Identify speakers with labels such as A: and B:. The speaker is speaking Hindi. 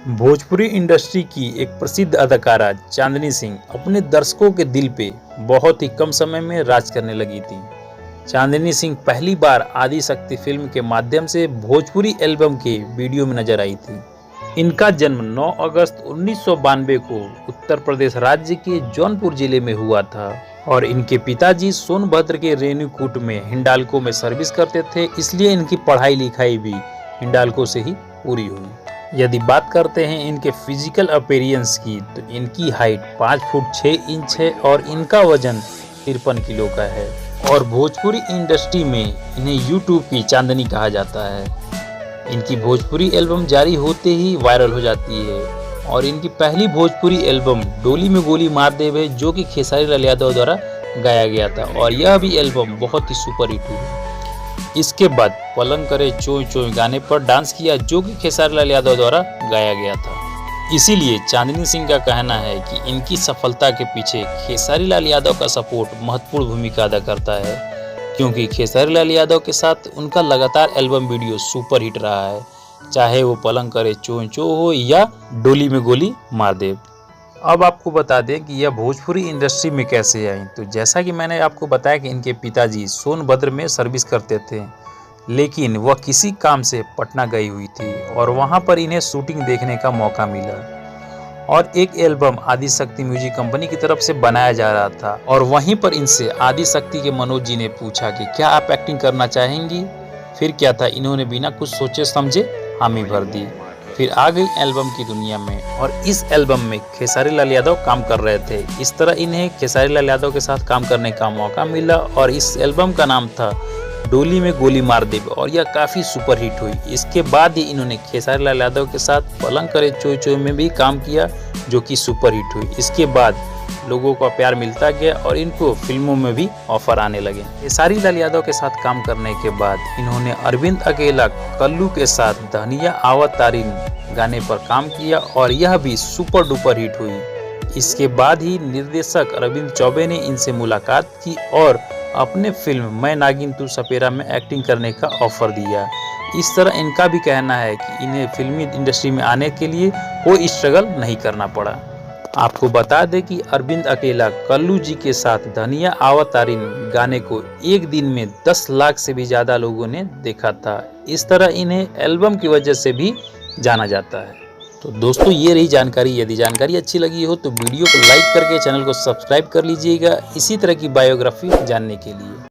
A: भोजपुरी इंडस्ट्री की एक प्रसिद्ध अदाकारा चांदनी सिंह अपने दर्शकों के दिल पे बहुत ही कम समय में राज करने लगी थी। चांदनी सिंह पहली बार आदि शक्ति फिल्म के माध्यम से भोजपुरी एल्बम के वीडियो में नजर आई थी। इनका जन्म 9 अगस्त 1992 को उत्तर प्रदेश राज्य के जौनपुर जिले में हुआ था और इनके पिताजी सोनभद्र के रेणुकूट में हिंडाल्को में सर्विस करते थे, इसलिए इनकी पढ़ाई लिखाई भी हिंडाल्को से ही पूरी हुई। यदि बात करते हैं इनके फिजिकल अपीयरेंस की, तो इनकी हाइट 5 फुट 6 इंच है और इनका वजन 53 किलो का है और भोजपुरी इंडस्ट्री में इन्हें यूट्यूब की चांदनी कहा जाता है। इनकी भोजपुरी एल्बम जारी होते ही वायरल हो जाती है और इनकी पहली भोजपुरी एल्बम डोली में गोली मार देव है, जो कि खेसारी लाल यादव द्वारा गाया गया था और यह भी एल्बम बहुत ही सुपर हिट हुई। इसके बाद पलंग करे चोय चोय गाने पर डांस किया, जो कि खेसारी लाल यादव द्वारा गाया गया था। इसीलिए चांदनी सिंह का कहना है कि इनकी सफलता के पीछे खेसारी लाल यादव का सपोर्ट महत्वपूर्ण भूमिका अदा करता है, क्योंकि खेसारी लाल यादव के साथ उनका लगातार एल्बम वीडियो सुपर हिट रहा है, चाहे वो पलंग करे चोय चोय हो या डोली में गोली मार दे। अब आपको बता दें कि यह भोजपुरी इंडस्ट्री में कैसे आई। तो जैसा कि मैंने आपको बताया कि इनके पिताजी सोनभद्र में सर्विस करते थे, लेकिन वह किसी काम से पटना गई हुई थी और वहां पर इन्हें शूटिंग देखने का मौका मिला और एक एल्बम आदि शक्ति म्यूजिक कंपनी की तरफ से बनाया जा रहा था और वहीं पर इनसे आदि शक्ति के मनोज जी ने पूछा कि क्या आप एक्टिंग करना चाहेंगी। फिर क्या था, इन्होंने बिना कुछ सोचे समझे हामी भर दी। फिर आ गई एल्बम की दुनिया में और इस एल्बम में खेसारी लाल यादव काम कर रहे थे। इस तरह इन्हें खेसारी लाल यादव के साथ काम करने का मौका मिला और इस एल्बम का नाम था डोली में गोली मार देव और यह काफ़ी सुपर हिट हुई। इसके बाद ही इन्होंने खेसारी लाल यादव के साथ पलंग करे चोय चोय में भी काम किया, जो कि सुपर हिट हुई। इसके बाद लोगों का प्यार मिलता गया और इनको फिल्मों में भी ऑफर आने लगे। खेसारी लाल यादव के साथ काम करने के बाद इन्होंने अरविंद अकेला कल्लू के साथ धनिया आवत तारीन गाने पर काम किया और यह भी सुपर डुपर हिट हुई। इसके बाद ही निर्देशक अरविंद चौबे ने इनसे मुलाकात की और अपने फिल्म मैं नागिन तू सपेरा में एक्टिंग करने का ऑफर दिया। इस तरह इनका भी कहना है कि इन्हें फिल्मी इंडस्ट्री में आने के लिए कोई स्ट्रगल नहीं करना पड़ा। आपको बता दें कि अरविंद अकेला कल्लू जी के साथ धनिया आवत तारीन गाने को एक दिन में 10 लाख से भी ज़्यादा लोगों ने देखा था। इस तरह इन्हें एल्बम की वजह से भी जाना जाता है। तो दोस्तों, ये रही जानकारी। यदि जानकारी अच्छी लगी हो तो वीडियो को लाइक करके चैनल को सब्सक्राइब कर लीजिएगा इसी तरह की बायोग्राफी जानने के लिए।